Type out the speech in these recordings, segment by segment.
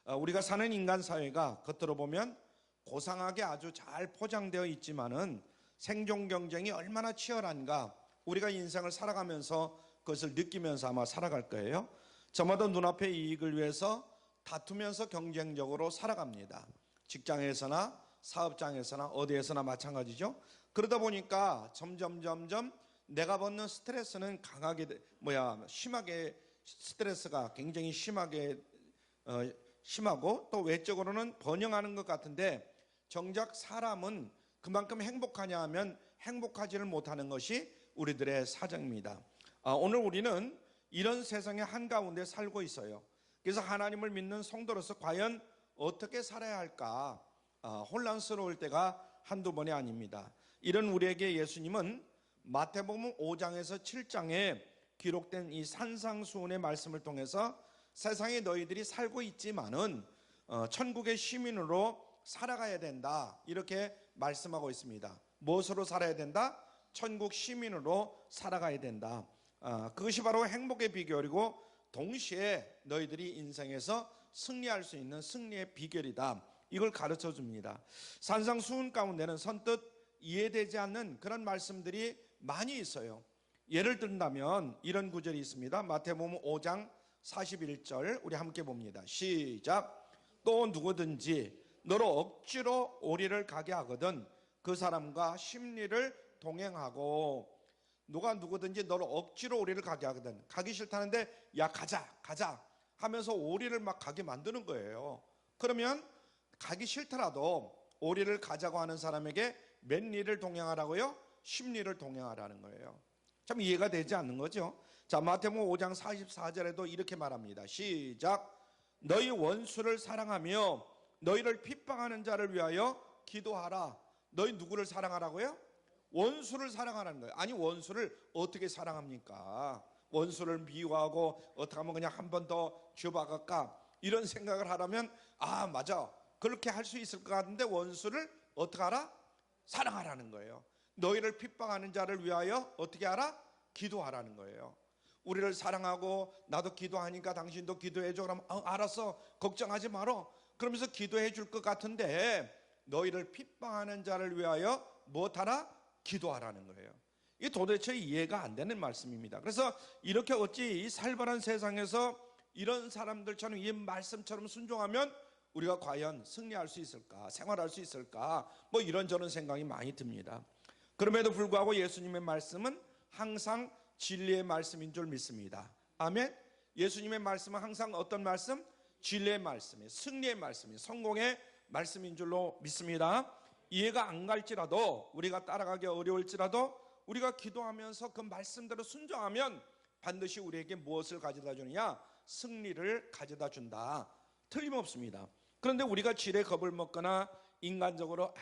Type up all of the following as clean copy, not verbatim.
우리가 사는 인간 사회가 겉으로 보면 고상하게 아주 잘 포장되어 있지만은 생존 경쟁이 얼마나 치열한가 우리가 인생을 살아가면서 그것을 느끼면서 아마 살아갈 거예요. 저마다 눈앞의 이익을 위해서 다투면서 경쟁적으로 살아갑니다. 직장에서나 사업장에서나 어디에서나 마찬가지죠. 그러다 보니까 점점 내가 받는 스트레스는 심하게 스트레스가 굉장히 심하고 또 외적으로는 번영하는 것 같은데 정작 사람은 그만큼 행복하냐 하면 행복하지를 못하는 것이 우리들의 사정입니다. 오늘 우리는 이런 세상의 한가운데 살고 있어요. 그래서 하나님을 믿는 성도로서 과연 어떻게 살아야 할까 혼란스러울 때가 한두 번이 아닙니다. 이런 우리에게 예수님은 마태복음 5장에서 7장에 기록된 이 산상수훈의 말씀을 통해서 세상에 너희들이 살고 있지만은 천국의 시민으로 살아가야 된다 이렇게 말씀하고 있습니다. 무엇으로 살아야 된다? 천국 시민으로 살아가야 된다. 그것이 바로 행복의 비결이고 동시에 너희들이 인생에서 승리할 수 있는 승리의 비결이다. 이걸 가르쳐 줍니다. 산상수훈 가운데는 선뜻 이해되지 않는 그런 말씀들이 많이 있어요. 예를 든다면 이런 구절이 있습니다. 마태복음 5장 41절 우리 함께 봅니다. 시작. 또 누구든지 너로 억지로 오리를 가게 하거든 그 사람과 심리를 동행하고. 누가 누구든지 너를 억지로 오리를 가게 하거든. 가기 싫다는데 야 가자 하면서 오리를 막 가게 만드는 거예요. 그러면 가기 싫더라도 오리를 가자고 하는 사람에게 몇 리를 동행하라고요? 10리를 동행하라는 거예요. 참 이해가 되지 않는 거죠. 자, 마태복음 5장 44절에도 이렇게 말합니다. 시작. 너희 원수를 사랑하며 너희를 핍박하는 자를 위하여 기도하라. 너희 누구를 사랑하라고요? 원수를 사랑하라는 거예요. 아니 원수를 어떻게 사랑합니까? 원수를 미워하고 어떻게 하면 그냥 한 번 더 쥐어박을까 이런 생각을 하라면 맞아 그렇게 할 수 있을 것 같은데 원수를 어떻게 하라? 사랑하라는 거예요. 너희를 핍박하는 자를 위하여 어떻게 하라? 기도하라는 거예요. 우리를 사랑하고 나도 기도하니까 당신도 기도해줘. 그러면 알았어 걱정하지 마라 그러면서 기도해 줄 것 같은데 너희를 핍박하는 자를 위하여 무엇하라? 기도하라는 거예요. 이게 도대체 이해가 안 되는 말씀입니다. 그래서 이렇게 어찌 이 살벌한 세상에서 이런 사람들처럼 이 말씀처럼 순종하면 우리가 과연 승리할 수 있을까? 생활할 수 있을까? 이런저런 생각이 많이 듭니다. 그럼에도 불구하고 예수님의 말씀은 항상 진리의 말씀인 줄 믿습니다. 아멘. 예수님의 말씀은 항상 어떤 말씀? 진리의 말씀이에요. 승리의 말씀이에요. 성공의 말씀인 줄로 믿습니다. 이해가 안 갈지라도 우리가 따라가기 어려울지라도 우리가 기도하면서 그 말씀대로 순종하면 반드시 우리에게 무엇을 가져다 주느냐? 승리를 가져다 준다. 틀림없습니다. 그런데 우리가 지레 겁을 먹거나 인간적으로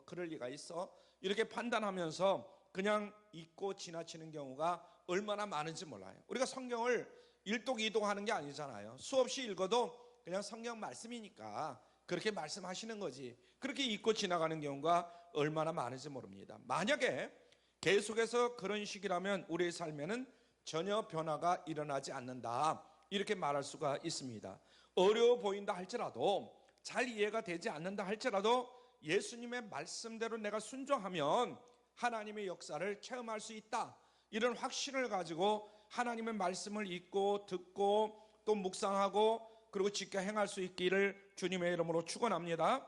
그럴 리가 있어 이렇게 판단하면서 그냥 잊고 지나치는 경우가 얼마나 많은지 몰라요. 우리가 성경을 일독이독하는 게 아니잖아요. 수없이 읽어도 그냥 성경 말씀이니까 그렇게 말씀하시는 거지 그렇게 잊고 지나가는 경우가 얼마나 많은지 모릅니다. 만약에 계속해서 그런 식이라면 우리의 삶에는 전혀 변화가 일어나지 않는다 이렇게 말할 수가 있습니다. 어려워 보인다 할지라도 잘 이해가 되지 않는다 할지라도 예수님의 말씀대로 내가 순종하면 하나님의 역사를 체험할 수 있다 이런 확신을 가지고 하나님의 말씀을 읽고 듣고 또 묵상하고 그리고 지켜 행할 수 있기를 주님의 이름으로 축원합니다.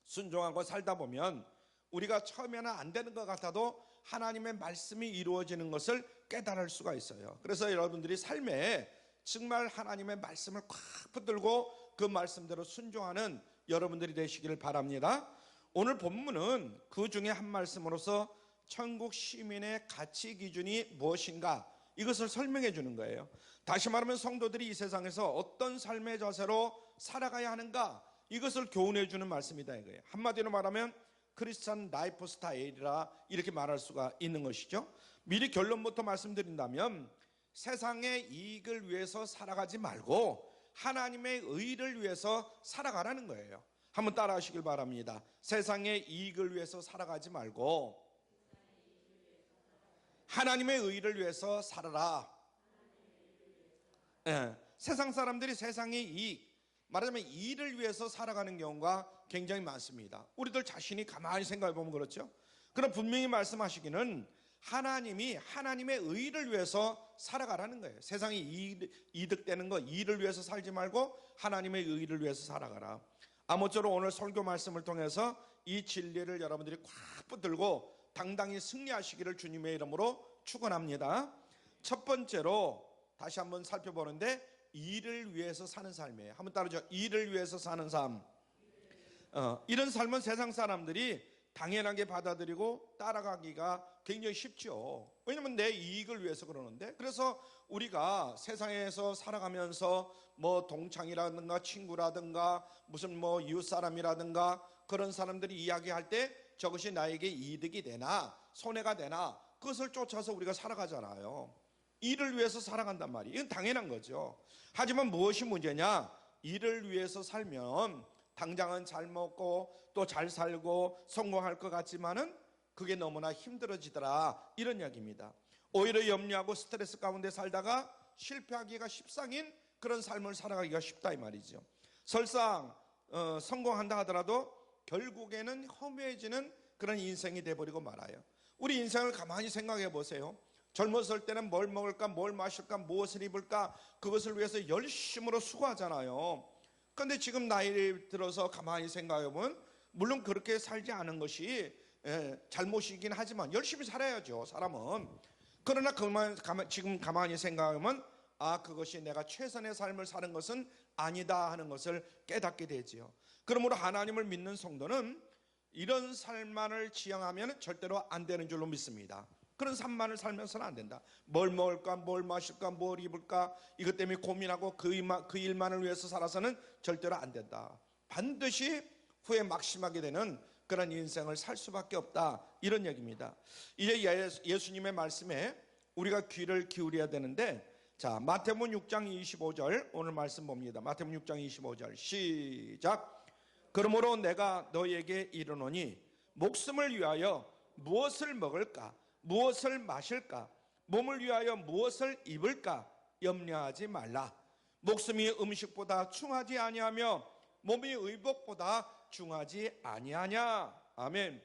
순종하고 살다 보면 우리가 처음에는 안 되는 것 같아도 하나님의 말씀이 이루어지는 것을 깨달을 수가 있어요. 그래서 여러분들이 삶에 정말 하나님의 말씀을 꽉 붙들고 그 말씀대로 순종하는 여러분들이 되시기를 바랍니다. 오늘 본문은 그 중에 한 말씀으로서 천국 시민의 가치 기준이 무엇인가 이것을 설명해 주는 거예요. 다시 말하면 성도들이 이 세상에서 어떤 삶의 자세로 살아가야 하는가 이것을 교훈해 주는 말씀이다 이거예요. 한마디로 말하면 크리스찬 라이프 스타일이라 이렇게 말할 수가 있는 것이죠. 미리 결론부터 말씀드린다면 세상의 이익을 위해서 살아가지 말고 하나님의 의를 위해서 살아가라는 거예요. 한번 따라 하시길 바랍니다. 세상의 이익을 위해서 살아가지 말고 하나님의 의를 위해서 살아라. 세상 사람들이 세상의 이익, 말하자면 일을 위해서 살아가는 경우가 굉장히 많습니다. 우리들 자신이 가만히 생각해 보면 그렇죠. 그럼 분명히 말씀하시기는 하나님이 하나님의 의를 위해서 살아가라는 거예요. 세상이 이득되는 거, 일을 위해서 살지 말고 하나님의 의를 위해서 살아가라. 아무쪼록 오늘 설교 말씀을 통해서 이 진리를 여러분들이 꽉 붙들고 당당히 승리하시기를 주님의 이름으로 축원합니다. 첫 번째로 다시 한번 살펴보는데, 일을 위해서 사는 삶이에요. 한번 따르죠. 일을 위해서 사는 삶. 이런 삶은 세상 사람들이 당연하게 받아들이고 따라가기가 굉장히 쉽죠. 왜냐면 내 이익을 위해서 그러는데. 그래서 우리가 세상에서 살아가면서 뭐 동창이라든가 친구라든가 무슨 뭐 이웃 사람이라든가 그런 사람들이 이야기할 때 저것이 나에게 이득이 되나 손해가 되나 그것을 쫓아서 우리가 살아가잖아요. 일을 위해서 살아간단 말이에요. 이건 당연한 거죠. 하지만 무엇이 문제냐? 일을 위해서 살면 당장은 잘 먹고 또 잘 살고 성공할 것 같지만은 그게 너무나 힘들어지더라, 이런 이야기입니다. 오히려 염려하고 스트레스 가운데 살다가 실패하기가 십상인 그런 삶을 살아가기가 쉽다 이 말이죠. 설상 성공한다 하더라도 결국에는 허무해지는 그런 인생이 돼버리고 말아요. 우리 인생을 가만히 생각해 보세요. 젊었을 때는 뭘 먹을까, 뭘 마실까, 무엇을 입을까, 그것을 위해서 열심으로 수고하잖아요. 그런데 지금 나이 들어서 가만히 생각해 보면 물론 그렇게 살지 않은 것이 잘못이긴 하지만 열심히 살아야죠, 사람은. 그러나 지금 가만히 생각하면 그것이 내가 최선의 삶을 사는 것은 아니다 하는 것을 깨닫게 되지요. 그러므로 하나님을 믿는 성도는 이런 삶만을 지향하면 절대로 안 되는 줄로 믿습니다. 그런 삶만을 살면서는 안 된다. 뭘 먹을까, 뭘 마실까, 뭘 입을까, 이것 때문에 고민하고 그 일만을 위해서 살아서는 절대로 안 된다. 반드시 후에 막심하게 되는 그런 인생을 살 수밖에 없다, 이런 얘기입니다. 이제 예수님의 말씀에 우리가 귀를 기울여야 되는데, 자, 마태복음 6장 25절 오늘 말씀 봅니다. 마태복음 6장 25절 시작. 그러므로 내가 너에게 이르노니 목숨을 위하여 무엇을 먹을까, 무엇을 마실까, 몸을 위하여 무엇을 입을까 염려하지 말라. 목숨이 음식보다 충하지 아니하며 몸이 의복보다 중하지 아니하냐. 아멘.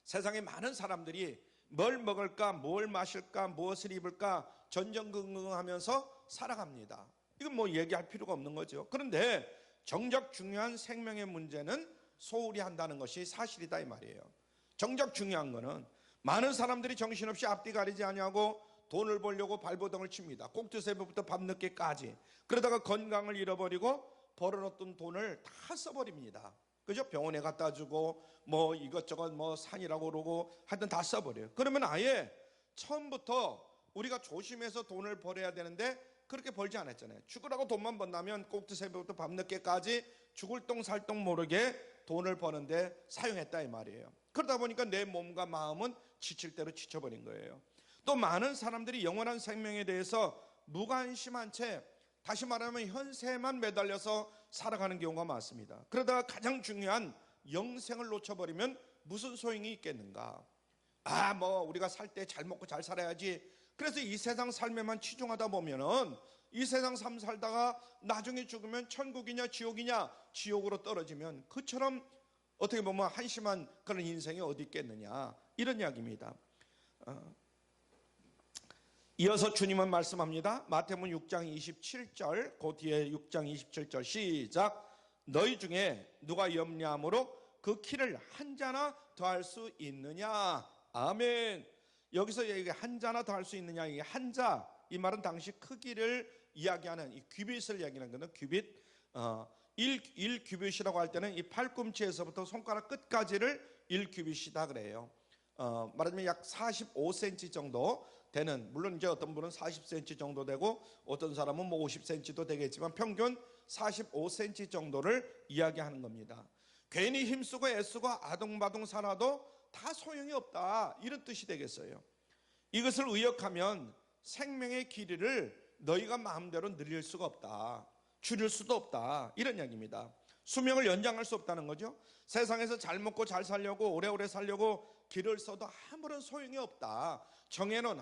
세상에 많은 사람들이 뭘 먹을까, 뭘 마실까, 무엇을 입을까 전전긍긍하면서 살아갑니다. 이건 뭐 얘기할 필요가 없는 거죠. 그런데 정작 중요한 생명의 문제는 소홀히 한다는 것이 사실이다 이 말이에요. 정작 중요한 거는 많은 사람들이 정신없이 앞뒤 가리지 아니하고 돈을 벌려고 발버둥을 칩니다. 꼭두새벽부터 밤늦게까지. 그러다가 건강을 잃어버리고 벌어놓던 돈을 다 써버립니다. 그죠? 병원에 갖다 주고 뭐 이것저것 뭐 산이라고 그러고 하여튼 다 써버려요. 그러면 아예 처음부터 우리가 조심해서 돈을 벌어야 되는데 그렇게 벌지 않았잖아요. 죽으라고 돈만 번다면 꼭두새벽부터 밤늦게까지 죽을 똥 살 똥 모르게 돈을 버는데 사용했다 이 말이에요. 그러다 보니까 내 몸과 마음은 지칠 대로 지쳐버린 거예요. 또 많은 사람들이 영원한 생명에 대해서 무관심한 채, 다시 말하면 현세에만 매달려서 살아가는 경우가 많습니다. 그러다가 가장 중요한 영생을 놓쳐버리면 무슨 소용이 있겠는가. 뭐 우리가 살 때 잘 먹고 잘 살아야지. 그래서 이 세상 삶에만 치중하다 보면은 이 세상 삶 살다가 나중에 죽으면 천국이냐 지옥이냐, 지옥으로 떨어지면 그처럼 어떻게 보면 한심한 그런 인생이 어디 있겠느냐, 이런 이야기입니다. 이어서 주님은 말씀합니다. 마태복음 6장 27절, 그 뒤에 6장 27절 시작. 너희 중에 누가 염려함으로 그 키를 한 자나 더할 수 있느냐. 아멘. 여기서 한 자나 더할 수 있느냐, 이 한 자, 이 말은 당시 크기를 이야기하는 이 규빗을 이야기하는 거는 규빗. 1규빗이라고 할 때는 이 팔꿈치에서부터 손가락 끝까지를 1규빗이다 그래요. 말하자면 약 45cm 정도 되는, 물론 이제 어떤 분은 40cm 정도 되고 어떤 사람은 뭐 50cm도 되겠지만 평균 45cm 정도를 이야기하는 겁니다. 괜히 힘쓰고 애쓰고 아둥바둥 살아도 다 소용이 없다, 이런 뜻이 되겠어요. 이것을 의역하면 생명의 길이를 너희가 마음대로 늘릴 수가 없다, 줄일 수도 없다, 이런 이야기입니다. 수명을 연장할 수 없다는 거죠. 세상에서 잘 먹고 잘 살려고 오래오래 살려고 길을 써도 아무런 소용이 없다.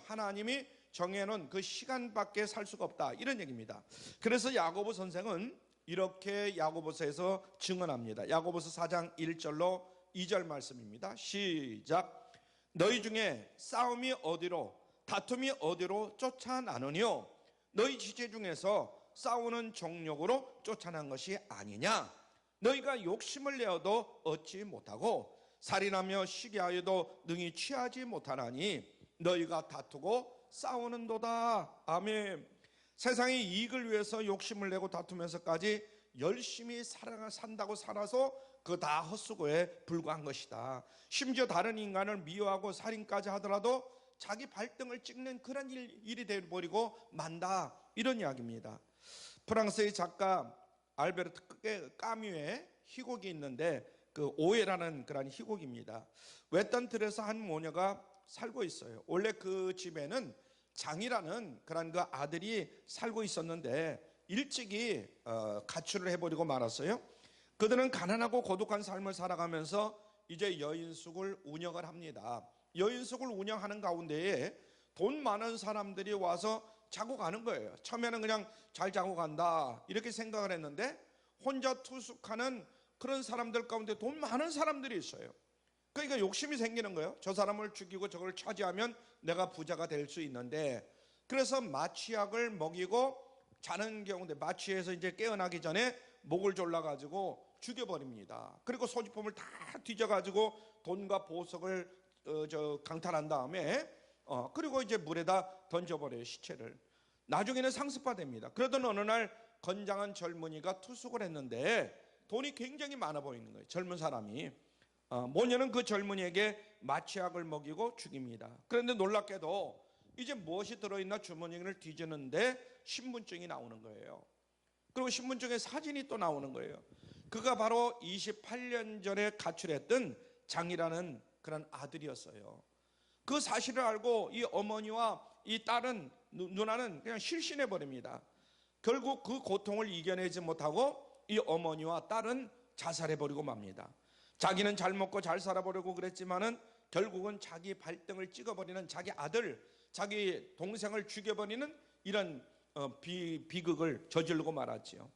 하나님이 정해놓은 그 시간밖에 살 수가 없다, 이런 얘기입니다. 그래서 야고보 선생은 이렇게 야고보서에서 증언합니다. 야고보서 4장 1절로 2절 말씀입니다. 시작. 너희 중에 싸움이 어디로 다툼이 어디로 쫓아나느뇨? 너희 지체 중에서 싸우는 정욕으로 쫓아난 것이 아니냐? 너희가 욕심을 내어도 얻지 못하고 살인하며 시기하여도 능히 취하지 못하나니 너희가 다투고 싸우는도다. 아멘. 세상의 이익을 위해서 욕심을 내고 다투면서까지 열심히 산다고 살아서 그거 다 헛수고에 불과한 것이다. 심지어 다른 인간을 미워하고 살인까지 하더라도 자기 발등을 찍는 그런 일이 되어버리고 만다. 이런 이야기입니다. 프랑스의 작가 알베르트 까뮈의 희곡이 있는데 그 오해라는 그런 희곡입니다. 외딴 틀에서 한 모녀가 살고 있어요. 원래 그 집에는 장이라는 그런 그 아들이 살고 있었는데 일찍이 가출을 해버리고 말았어요. 그들은 가난하고 고독한 삶을 살아가면서 이제 여인숙을 운영을 합니다. 여인숙을 운영하는 가운데에 돈 많은 사람들이 와서 자고 가는 거예요. 처음에는 그냥 잘 자고 간다 이렇게 생각을 했는데 혼자 투숙하는 그런 사람들 가운데 돈 많은 사람들이 있어요. 그러니까 욕심이 생기는 거예요. 저 사람을 죽이고 저걸 차지하면 내가 부자가 될 수 있는데, 그래서 마취약을 먹이고 자는 경우인데 마취해서 이제 깨어나기 전에 목을 졸라가지고 죽여버립니다. 그리고 소지품을 다 뒤져가지고 돈과 보석을 강탈한 다음에 그리고 이제 물에다 던져버려요, 시체를. 나중에는 상습화됩니다. 그러던 어느 날 건장한 젊은이가 투숙을 했는데 돈이 굉장히 많아 보이는 거예요. 젊은 사람이. 모녀는 그 젊은이에게 마취약을 먹이고 죽입니다. 그런데 놀랍게도 이제 무엇이 들어있나 주머니를 뒤지는데 신분증이 나오는 거예요. 그리고 신분증에 사진이 또 나오는 거예요. 그가 바로 28년 전에 가출했던 장이라는 그런 아들이었어요. 그 사실을 알고 이 어머니와 이 딸은, 누나는 그냥 실신해 버립니다. 결국 그 고통을 이겨내지 못하고 이 어머니와 딸은 자살해 버리고 맙니다. 자기는 잘 먹고 잘 살아보려고 그랬지만은 결국은 자기 발등을 찍어버리는 자기 아들, 자기 동생을 죽여버리는 이런 비극을 저지르고 말았지요.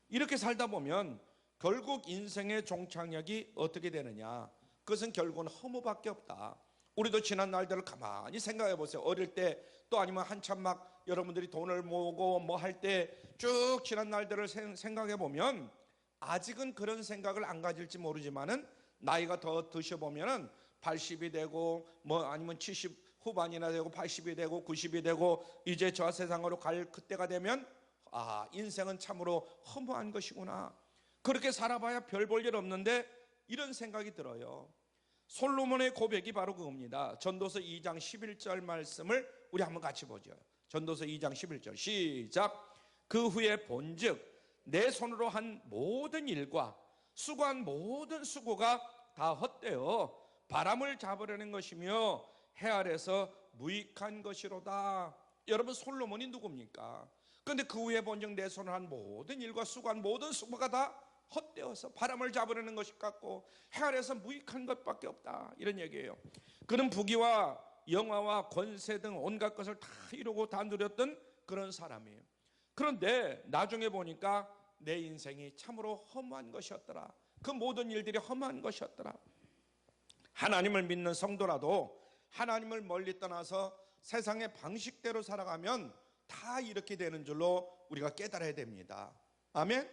이렇게 살다 보면 결국 인생의 종착역이 어떻게 되느냐? 그것은 결국은 허무밖에 없다. 우리도 지난 날들을 가만히 생각해 보세요. 어릴 때 또 아니면 한참 막 여러분들이 돈을 모으고 뭐 할 때 쭉 지난 날들을 생각해 보면 아직은 그런 생각을 안 가질지 모르지만은 나이가 더 드셔보면은 80이 되고 뭐 아니면 70 후반이나 되고 80이 되고 90이 되고 이제 저 세상으로 갈 그때가 되면 인생은 참으로 허무한 것이구나. 그렇게 살아봐야 별 볼 일 없는데 이런 생각이 들어요. 솔로몬의 고백이 바로 그겁니다. 전도서 2장 11절 말씀을 우리 한번 같이 보죠. 전도서 2장 11절 시작. 그 후에 본즉 내 손으로 한 모든 일과 수고한 모든 수고가 다 헛되어 바람을 잡으려는 것이며 해 아래서 무익한 것이로다. 여러분, 솔로몬이 누굽니까? 그런데 그 후에 본즉 내 손으로 한 모든 일과 수고한 모든 수고가 다 헛되어서 바람을 잡으려는 것이 같고 해 아래서 무익한 것밖에 없다, 이런 얘기예요. 그는 부귀와 영화와 권세 등 온갖 것을 다 이루고 다 누렸던 그런 사람이에요. 그런데 나중에 보니까 내 인생이 참으로 허무한 것이었더라. 그 모든 일들이 허무한 것이었더라. 하나님을 믿는 성도라도 하나님을 멀리 떠나서 세상의 방식대로 살아가면 다 이렇게 되는 줄로 우리가 깨달아야 됩니다. 아멘.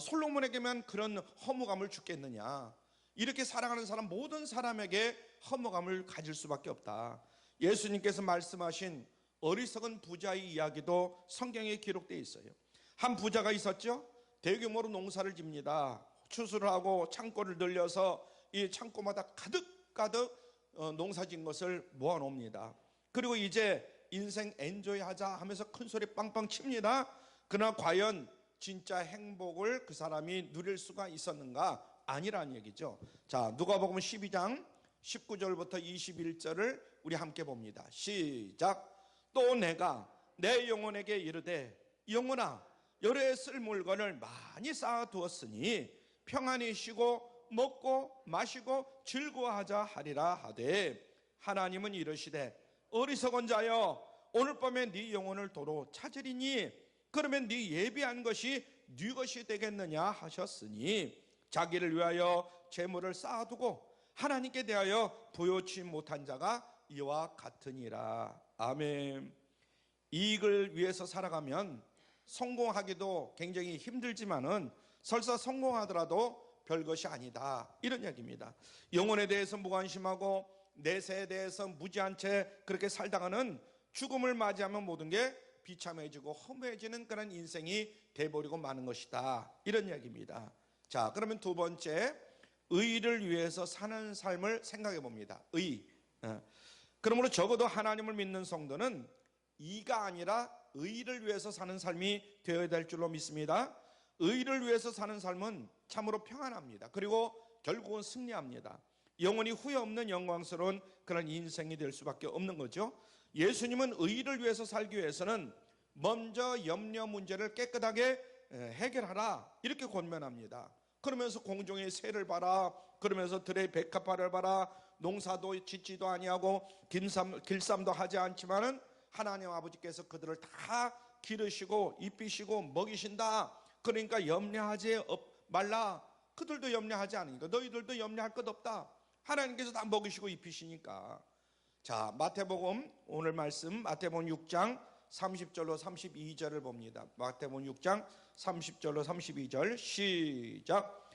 솔로몬에게만 그런 허무감을 주겠느냐? 이렇게 살아가는 사람 모든 사람에게 허무감을 가질 수밖에 없다. 예수님께서 말씀하신 어리석은 부자의 이야기도 성경에 기록되어 있어요. 한 부자가 있었죠. 대규모로 농사를 집니다. 추수를 하고 창고를 늘려서 이 창고마다 가득 농사진 것을 모아놓습니다. 그리고 이제 인생 엔조이하자 하면서 큰 소리 빵빵 칩니다. 그러나 과연 진짜 행복을 그 사람이 누릴 수가 있었는가? 아니라는 얘기죠. 자, 누가복음 12장 19절부터 21절을 우리 함께 봅니다. 시작. 또 내가 내 영혼에게 이르되 영혼아, 여러에 쓸 물건을 많이 쌓아두었으니 평안히 쉬고 먹고 마시고 즐거워하자 하리라 하되, 하나님은 이르시되 어리석은 자여, 오늘 밤에 네 영혼을 도로 찾으리니 그러면 네 예비한 것이 네 것이 되겠느냐 하셨으니 자기를 위하여 재물을 쌓아두고 하나님께 대하여 부요치 못한 자가 이와 같으니라. 아멘. 이익을 위해서 살아가면 성공하기도 굉장히 힘들지만은 설사 성공하더라도 별것이 아니다, 이런 얘기입니다. 영혼에 대해서 무관심하고 내세에 대해서 무지한 채 그렇게 살다가는 죽음을 맞이하면 모든 게 비참해지고 허무해지는 그런 인생이 돼버리고 마는 것이다, 이런 얘기입니다. 자, 그러면 두 번째, 의를 위해서 사는 삶을 생각해 봅니다. 의. 그러므로 적어도 하나님을 믿는 성도는 이가 아니라 의를 위해서 사는 삶이 되어야 될 줄로 믿습니다. 의를 위해서 사는 삶은 참으로 평안합니다. 그리고 결국은 승리합니다. 영원히 후회 없는 영광스러운 그런 인생이 될 수밖에 없는 거죠. 예수님은 의를 위해서 살기 위해서는 먼저 염려 문제를 깨끗하게 해결하라, 이렇게 권면합니다. 그러면서 공중의 새를 봐라, 그러면서 들의 백합화를 봐라, 농사도 짓지도 아니하고 길쌈도 하지 않지만은 하나님 아버지께서 그들을 다 기르시고 입히시고 먹이신다. 그러니까 염려하지 말라. 그들도 염려하지 않으니까 너희들도 염려할 것 없다. 하나님께서 다 먹이시고 입히시니까. 자, 마태복음 오늘 말씀 마태복음 6장 30절로 32절을 봅니다. 마태복음 6장 30절로 32절 시작.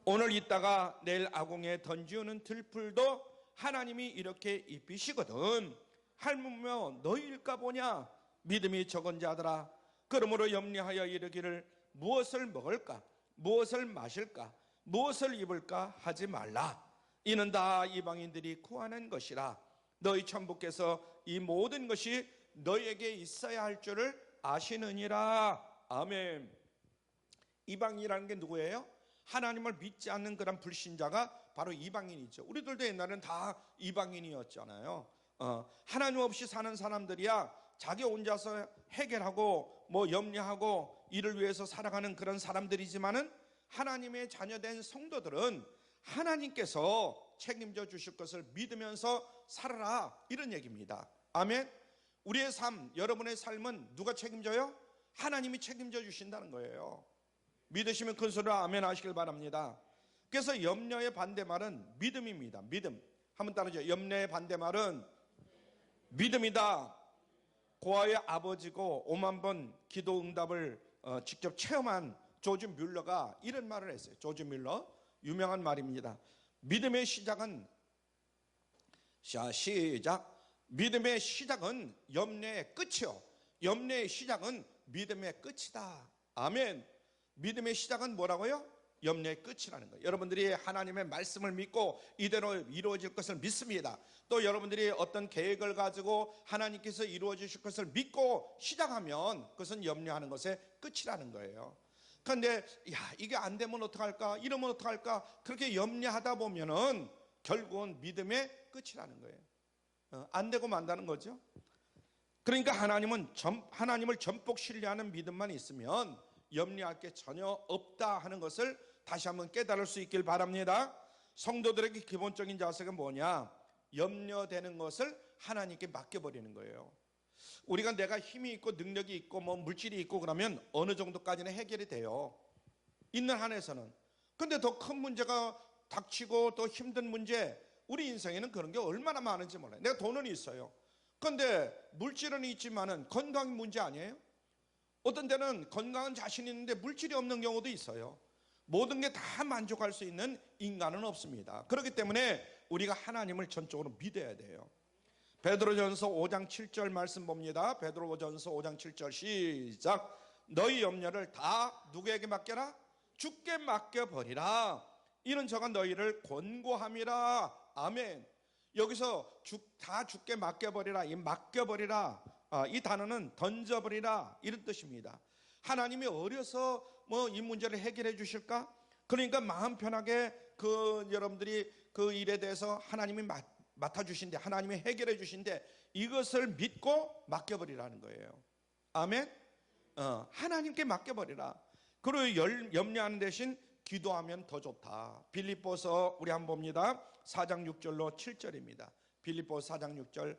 오늘 있다가 내일 아궁에 던지우는 들풀도 하나님이 이렇게 입히시거든. 할멈며 너희일까 보냐. 믿음이 적은 자들아, 그러므로 염려하여 이르기를 무엇을 먹을까, 무엇을 마실까, 무엇을 입을까 하지 말라. 이는 다 이방인들이 구하는 것이라. 너희 천부께서 이 모든 것이 너희에게 있어야 할 줄을 아시느니라. 아멘. 이방인이라는 게 누구예요? 하나님을 믿지 않는 그런 불신자가 바로 이방인이죠. 우리들도 옛날에는 다 이방인이었잖아요. 하나님 없이 사는 사람들이야 자기 혼자서 해결하고 뭐 염려하고 이를 위해서 살아가는 그런 사람들이지만은 하나님의 자녀된 성도들은 하나님께서 책임져 주실 것을 믿으면서 살아라, 이런 얘기입니다. 아멘. 우리의 삶, 여러분의 삶은 누가 책임져요? 하나님이 책임져 주신다는 거예요. 믿으시면 큰 소리로 아멘 하시길 바랍니다. 그래서 염려의 반대말은 믿음입니다. 믿음. 한번 따라하죠. 염려의 반대말은 믿음이다. 고아의 아버지고 5만 번 기도 응답을 직접 체험한 조지 뮬러가 이런 말을 했어요. 조지 뮬러, 유명한 말입니다. 믿음의 시작은 믿음의 시작은 염려의 끝이요, 염려의 시작은 믿음의 끝이다. 아멘. 믿음의 시작은 뭐라고요? 염려의 끝이라는 거예요. 여러분들이 하나님의 말씀을 믿고 이대로 이루어질 것을 믿습니다. 또 여러분들이 어떤 계획을 가지고 하나님께서 이루어 주실 것을 믿고 시작하면 그것은 염려하는 것의 끝이라는 거예요. 그런데 이게 안 되면 어떡할까, 이러면 어떡할까, 그렇게 염려하다 보면은 결국은 믿음의 끝이라는 거예요. 안 되고 만다는 거죠. 그러니까 하나님을 전폭 신뢰하는 믿음만 있으면 염려할 게 전혀 없다 하는 것을 다시 한번 깨달을 수 있길 바랍니다. 성도들에게 기본적인 자세가 뭐냐? 염려되는 것을 하나님께 맡겨버리는 거예요. 우리가 내가 힘이 있고 능력이 있고 뭐 물질이 있고 그러면 어느 정도까지는 해결이 돼요, 있는 한에서는. 근데 더 큰 문제가 닥치고 더 힘든 문제, 우리 인생에는 그런 게 얼마나 많은지 몰라요. 내가 돈은 있어요. 근데 물질은 있지만은 건강 문제 아니에요? 어떤 때는 건강은 자신 있는데 물질이 없는 경우도 있어요. 모든 게 다 만족할 수 있는 인간은 없습니다. 그렇기 때문에 우리가 하나님을 전적으로 믿어야 돼요. 베드로전서 5장 7절 말씀 봅니다. 베드로전서 5장 7절 시작. 너희 염려를 다 누구에게 맡겨라? 주께 맡겨버리라. 이는 저가 너희를 권고함이라. 아멘. 여기서 다 주께 맡겨버리라, 이 맡겨버리라, 이 단어는 던져버리라, 이런 뜻입니다. 하나님이 어려서 뭐 이 문제를 해결해 주실까? 그러니까 마음 편하게 여러분들이 그 일에 대해서 하나님이 맡아주신대, 하나님이 해결해 주신대, 이것을 믿고 맡겨버리라는 거예요. 아멘. 하나님께 맡겨버리라. 그리고 염려하는 대신 기도하면 더 좋다. 빌립보서 우리 한번 봅니다. 4장 6절로 7절입니다. 빌립보서 4장 6절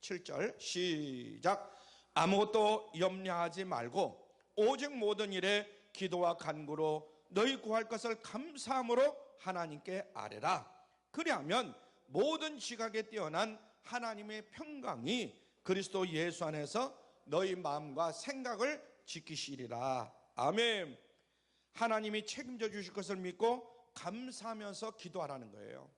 7절 시작. 아무것도 염려하지 말고 오직 모든 일에 기도와 간구로 너희 구할 것을 감사함으로 하나님께 아뢰라. 그리하면 모든 지각에 뛰어난 하나님의 평강이 그리스도 예수 안에서 너희 마음과 생각을 지키시리라. 아멘. 하나님이 책임져 주실 것을 믿고 감사하면서 기도하라는 거예요.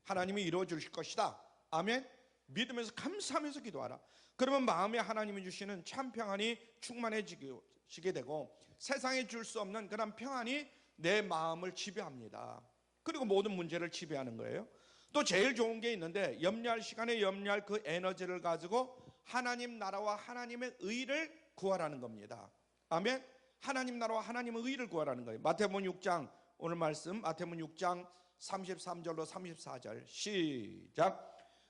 하나님이 이루어 주실 것이다. 아멘. 믿으면서 감사하면서 기도하라. 그러면 마음에 하나님이 주시는 참 평안이 충만해지게 되고 세상에 줄 수 없는 그런 평안이 내 마음을 지배합니다. 그리고 모든 문제를 지배하는 거예요. 또 제일 좋은 게 있는데, 염려할 시간에 염려할 그 에너지를 가지고 하나님 나라와 하나님의 의를 구하라는 겁니다. 아멘. 하나님 나라와 하나님의 의를 구하라는 거예요. 마태복음 6장, 오늘 말씀 마태복음 6장 33절로 34절 시작.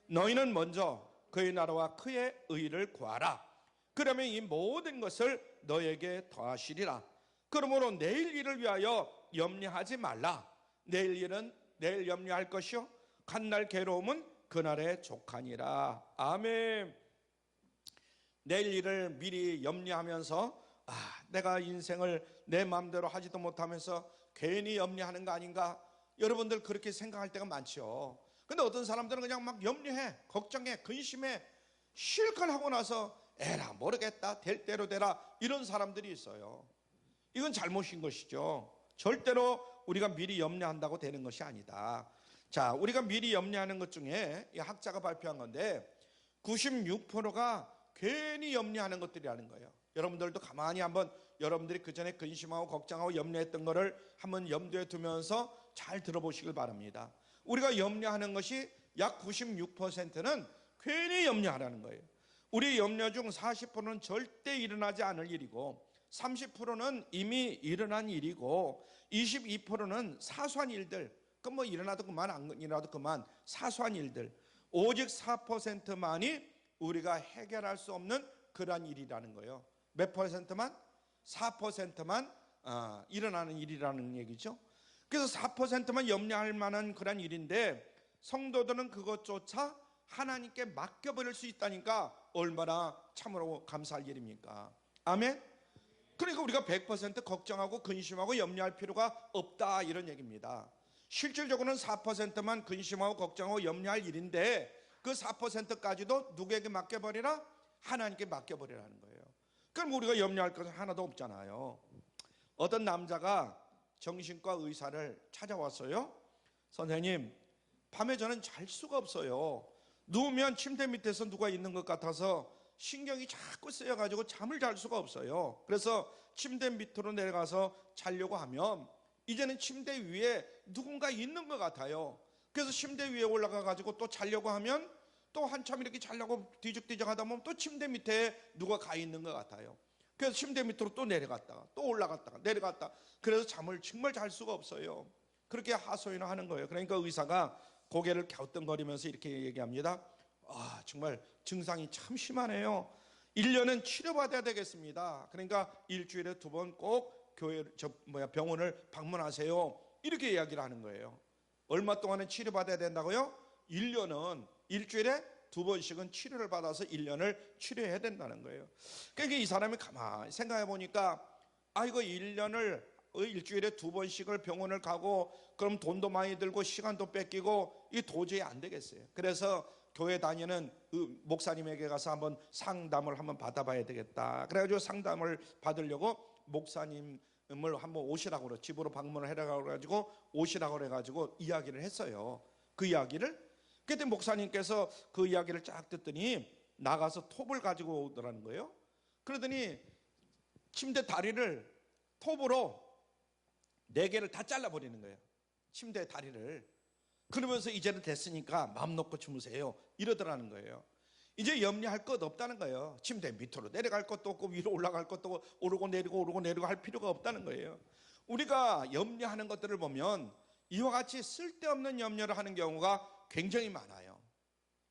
너희는 먼저 그의 나라와 그의 의를 구하라. 그러면 이 모든 것을 너에게 더하시리라. 그러므로 내일 일을 위하여 염려하지 말라. 내일 일은 내일 염려할 것이요 간날 괴로움은 그날의 족하니라. 아멘. 내일 일을 미리 염려하면서 내가 인생을 내 마음대로 하지도 못하면서 괜히 염려하는 거 아닌가? 여러분들 그렇게 생각할 때가 많죠. 근데 어떤 사람들은 그냥 막 염려해, 걱정해, 근심해, 실컷 하고 나서 에라 모르겠다, 될 대로 되라, 이런 사람들이 있어요. 이건 잘못인 것이죠. 절대로 우리가 미리 염려한다고 되는 것이 아니다. 자, 우리가 미리 염려하는 것 중에 이 학자가 발표한 건데 96%가 괜히 염려하는 것들이라는 거예요. 여러분들도 가만히 한번 여러분들이 그 전에 근심하고 걱정하고 염려했던 거를 한번 염두에 두면서 잘 들어보시길 바랍니다. 우리가 염려하는 것이 약 96%는 괜히 염려하라는 거예요. 우리 염려 중 40%는 절대 일어나지 않을 일이고 30%는 이미 일어난 일이고 22%는 사소한 일들, 그 뭐 일어나도 그만 안 일어나도 그만 사소한 일들, 오직 4%만이 우리가 해결할 수 없는 그러한 일이라는 거예요. 몇 퍼센트만? 4%만 일어나는 일이라는 얘기죠. 그래서 4%만 염려할 만한 그런 일인데 성도들은 그것조차 하나님께 맡겨버릴 수 있다니까 얼마나 참으로 감사할 일입니까? 아멘. 그러니까 우리가 100% 걱정하고 근심하고 염려할 필요가 없다, 이런 얘기입니다. 실질적으로는 4%만 근심하고 걱정하고 염려할 일인데 그 4%까지도 누구에게 맡겨버리라? 하나님께 맡겨버리라는 거예요. 그럼 우리가 염려할 것은 하나도 없잖아요. 어떤 남자가 정신과 의사를 찾아왔어요. 선생님, 밤에 저는 잘 수가 없어요. 누우면 침대 밑에서 누가 있는 것 같아서 신경이 자꾸 쓰여가지고 잠을 잘 수가 없어요. 그래서 침대 밑으로 내려가서 자려고 하면 이제는 침대 위에 누군가 있는 것 같아요. 그래서 침대 위에 올라가가지고 또 자려고 하면 또 한참 이렇게 자려고 뒤적뒤적 하다 보면 또 침대 밑에 누가 가 있는 것 같아요. 그래서 침대 밑으로 또 내려갔다가 또 올라갔다가 내려갔다가, 그래서 잠을 정말 잘 수가 없어요. 그렇게 하소연을 하는 거예요. 그러니까 의사가 고개를 갸우뚱거리면서 이렇게 얘기합니다. 정말 증상이 참 심하네요. 1년은 치료받아야 되겠습니다. 그러니까 일주일에 2번 꼭 병원을 방문하세요. 이렇게 이야기를 하는 거예요. 얼마 동안은 치료받아야 된다고요? 1년은 일주일에 2번씩은 치료를 받아서 1년을 치료해야 된다는 거예요. 그러니까 이 사람이 가만히 생각해 보니까 이거 1년을 일주일에 2번씩을 병원을 가고 그럼 돈도 많이 들고 시간도 뺏기고 이 도저히 안 되겠어요. 그래서 교회 다니는 목사님에게 가서 한번 상담을 한번 받아봐야 되겠다. 그래가지고 상담을 받으려고 목사님을 한번 오시라고 그래, 집으로 방문을 해라고 그래가지고 오시라고 그래가지고 이야기를 했어요. 그 이야기를. 그때 목사님께서 그 이야기를 쫙 듣더니 나가서 톱을 가지고 오더라는 거예요. 그러더니 침대 다리를 톱으로 4개를 다 잘라버리는 거예요. 침대 다리를. 그러면서 이제는 됐으니까 마음 놓고 주무세요, 이러더라는 거예요. 이제 염려할 것 없다는 거예요. 침대 밑으로 내려갈 것도 없고 위로 올라갈 것도 없고 오르고 내리고 할 필요가 없다는 거예요. 우리가 염려하는 것들을 보면 이와 같이 쓸데없는 염려를 하는 경우가 굉장히 많아요.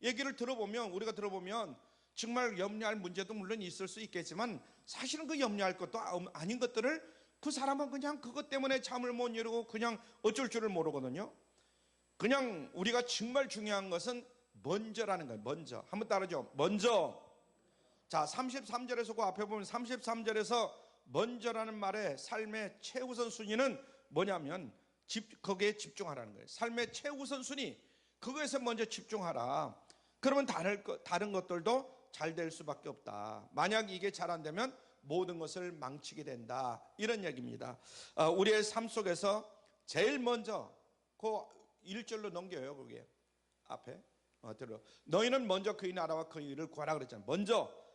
얘기를 들어보면, 우리가 들어보면 정말 염려할 문제도 물론 있을 수 있겠지만 사실은 그 염려할 것도 아닌 것들을 그 사람은 그냥 그것 때문에 잠을 못 이루고 그냥 어쩔 줄을 모르거든요. 그냥 우리가 정말 중요한 것은 먼저라는 거예요. 먼저. 한번 따라하죠. 먼저. 자, 33절에서 그 앞에 보면 33절에서 먼저라는 말의 삶의 최우선 순위는 뭐냐면 거기에 집중하라는 거예요. 삶의 최우선 순위, 그거에서 먼저 집중하라. 그러면 다른 것들도 잘 될 수밖에 없다. 만약 이게 잘 안 되면 모든 것을 망치게 된다, 이런 얘기입니다. 우리의 삶 속에서 제일 먼저 그 1절로 넘겨요. 거기에 앞에 들어. 너희는 먼저 그의 나라와 그의 의를 구하라 그랬잖아요.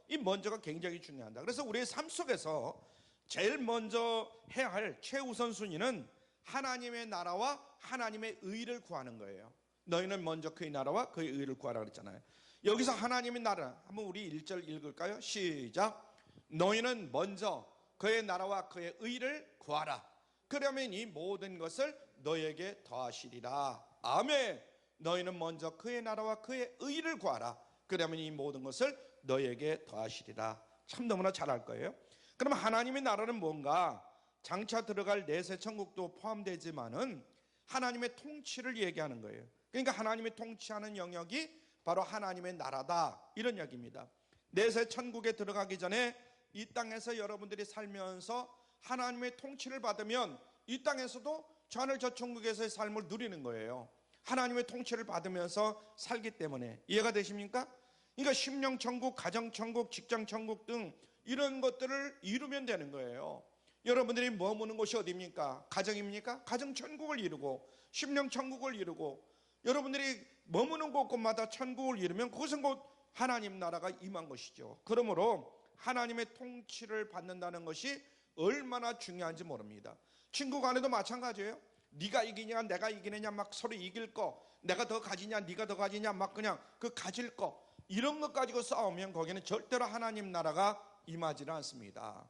이 먼저가 굉장히 중요하다. 그래서 우리의 삶 속에서 제일 먼저 해야 할 최우선 순위는 하나님의 나라와 하나님의 의를 구하는 거예요. 너희는 먼저 그의 나라와 그의 의를 구하라 그랬잖아요. 여기서 하나님의 나라, 한번 우리 1절 읽을까요? 시작. 너희는 먼저 그의 나라와 그의 의를 구하라. 그러면 이 모든 것을 너에게 더하시리라. 아멘. 너희는 먼저 그의 나라와 그의 의를 구하라. 그러면 이 모든 것을 너에게 더하시리라. 참 너무나 잘할 거예요. 그럼 하나님의 나라는 뭔가? 장차 들어갈 내세 천국도 포함되지만은 하나님의 통치를 얘기하는 거예요. 그러니까 하나님의 통치하는 영역이 바로 하나님의 나라다, 이런 얘기입니다. 내세 천국에 들어가기 전에 이 땅에서 여러분들이 살면서 하나님의 통치를 받으면 이 땅에서도 저 하늘 저 천국에서의 삶을 누리는 거예요. 하나님의 통치를 받으면서 살기 때문에. 이해가 되십니까? 그러니까 심령천국, 가정천국, 직장천국 등 이런 것들을 이루면 되는 거예요. 여러분들이 머무는 곳이 어디입니까? 가정입니까? 가정천국을 이루고 심령천국을 이루고, 여러분들이 머무는 곳곳마다 천국을 이루면 그것은 곧 하나님 나라가 임한 것이죠. 그러므로 하나님의 통치를 받는다는 것이 얼마나 중요한지 모릅니다. 친구 간에도 마찬가지예요. 네가 이기냐 내가 이기느냐 막 서로 이길 거, 내가 더 가지냐 네가 더 가지냐 막 그냥 그 가질 거, 이런 것 가지고 싸우면 거기는 절대로 하나님 나라가 임하지는 않습니다.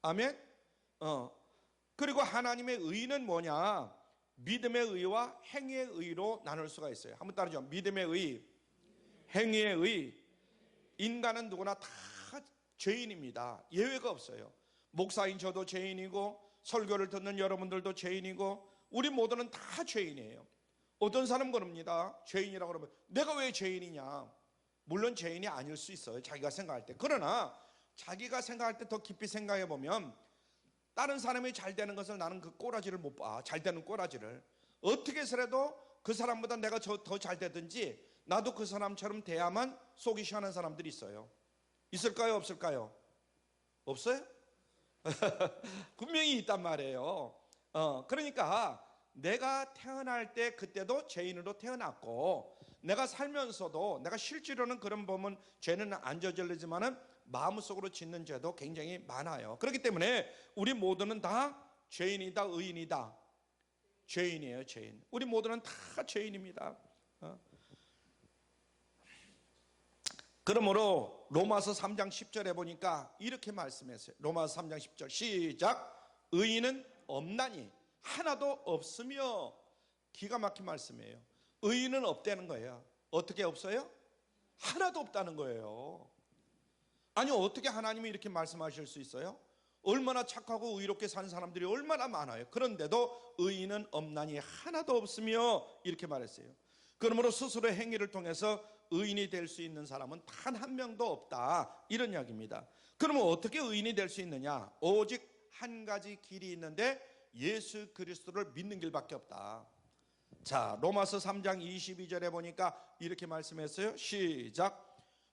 아멘. 그리고 하나님의 의는 뭐냐? 믿음의 의와 행위의 의로 나눌 수가 있어요. 한번 따르죠. 믿음의 의, 행위의 의. 인간은 누구나 다 죄인입니다. 예외가 없어요. 목사인 저도 죄인이고, 설교를 듣는 여러분들도 죄인이고, 우리 모두는 다 죄인이에요. 어떤 사람은 그럽니다. 죄인이라고 그러면 내가 왜 죄인이냐? 물론 죄인이 아닐 수 있어요, 자기가 생각할 때. 그러나 자기가 생각할 때 더 깊이 생각해 보면 다른 사람이 잘 되는 것을 나는 그 꼬라지를 못 봐. 잘 되는 꼬라지를. 어떻게 해서라도 그 사람보다 내가 더 잘 되든지 나도 그 사람처럼 돼야만 속이 시원한 사람들이 있어요. 있을까요? 없을까요? 없어요? 분명히 있단 말이에요. 그러니까 내가 태어날 때 그때도 죄인으로 태어났고, 내가 살면서도 내가 실제로는 그런 보면 죄는 안 저지르지만은 마음속으로 짓는 죄도 굉장히 많아요. 그렇기 때문에 우리 모두는 다 죄인이다, 의인이다. 죄인이에요, 죄인. 우리 모두는 다 죄인입니다. 그러므로 로마서 3장 10절에 보니까 이렇게 말씀했어요. 로마서 3장 10절 시작. 의인은 없나니 하나도 없으며. 기가 막힌 말씀이에요. 의인은 없다는 거예요. 어떻게 없어요? 하나도 없다는 거예요. 아니 어떻게 하나님이 이렇게 말씀하실 수 있어요? 얼마나 착하고 의롭게 사는 사람들이 얼마나 많아요. 그런데도 의인은 없나니 하나도 없으며, 이렇게 말했어요. 그러므로 스스로의 행위를 통해서 의인이 될 수 있는 사람은 단 한 명도 없다, 이런 이야기입니다. 그러면 어떻게 의인이 될 수 있느냐? 오직 한 가지 길이 있는데 예수 그리스도를 믿는 길밖에 없다. 자, 로마서 3장 22절에 보니까 이렇게 말씀했어요. 시작.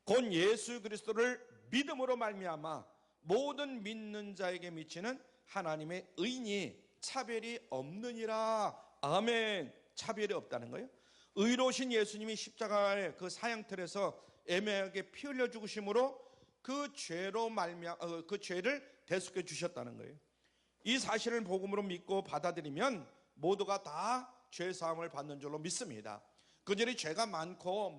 곧 예수 그리스도를 믿음으로 말미암아 모든 믿는 자에게 미치는 하나님의 의인이 차별이 없느니라. 아멘. 차별이 없다는 거예요. 의로우신 예수님이 십자가의 그 사형틀에서 애매하게 피 흘려 죽으심으로 그 죄를 대속해 주셨다는 거예요. 이 사실을 복음으로 믿고 받아들이면 모두가 다 죄 사함을 받는 줄로 믿습니다. 그들이 죄가 많고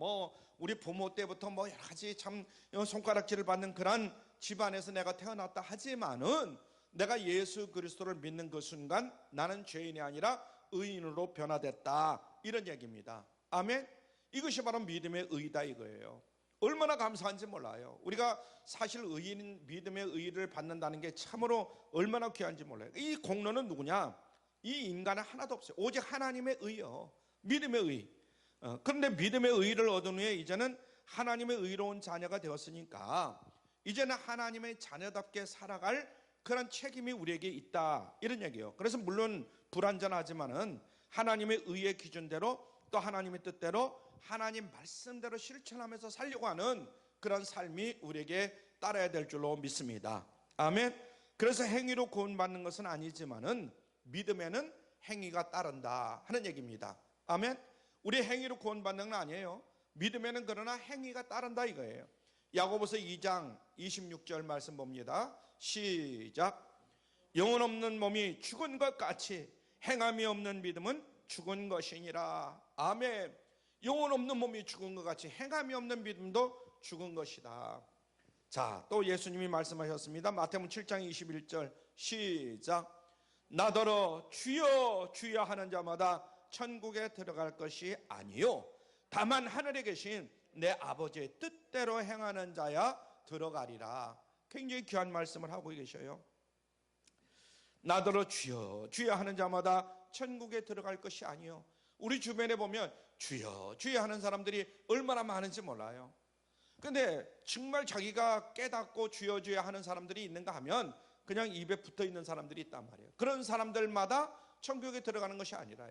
우리 부모 때부터 여러 가지 참 손가락질을 받는 그런 집안에서 내가 태어났다 하지만은 내가 예수 그리스도를 믿는 그 순간 나는 죄인이 아니라 의인으로 변화됐다, 이런 얘기입니다. 아멘. 이것이 바로 믿음의 의다 이거예요. 얼마나 감사한지 몰라요. 우리가 사실 믿음의 의를 받는다는 게 참으로 얼마나 귀한지 몰라요. 이 공로는 누구냐? 이 인간은 하나도 없어요. 오직 하나님의 의요. 믿음의 의. 그런데 믿음의 의를 얻은 후에 이제는 하나님의 의로운 자녀가 되었으니까 이제는 하나님의 자녀답게 살아갈 그런 책임이 우리에게 있다, 이런 얘기예요. 그래서 물론 불완전하지만은 하나님의 의의 기준대로 또 하나님의 뜻대로 하나님 말씀대로 실천하면서 살려고 하는 그런 삶이 우리에게 따라야 될 줄로 믿습니다. 아멘. 그래서 행위로 구원받는 것은 아니지만은 믿음에는 행위가 따른다 하는 얘기입니다. 아멘. 우리 행위로 구원받는 건 아니에요. 믿음에는 그러나 행위가 따른다 이거예요. 야고보서 2장 26절 말씀 봅니다. 시작. 영혼 없는 몸이 죽은 것 같이 행함이 없는 믿음은 죽은 것이니라. 아멘. 영혼 없는 몸이 죽은 것 같이 행함이 없는 믿음도 죽은 것이다. 자, 또 예수님이 말씀하셨습니다. 마태복음 7장 21절 시작. 나더러 주여 주여 하는 자마다 천국에 들어갈 것이 아니요 다만 하늘에 계신 내 아버지의 뜻대로 행하는 자야 들어가리라. 굉장히 귀한 말씀을 하고 계셔요. 나더러 주여 주여 하는 자마다 천국에 들어갈 것이 아니요. 우리 주변에 보면 주여 주여 하는 사람들이 얼마나 많은지 몰라요. 근데 정말 자기가 깨닫고 주여 주여 하는 사람들이 있는가 하면 그냥 입에 붙어 있는 사람들이 있단 말이에요. 그런 사람들마다 천국에 들어가는 것이 아니라,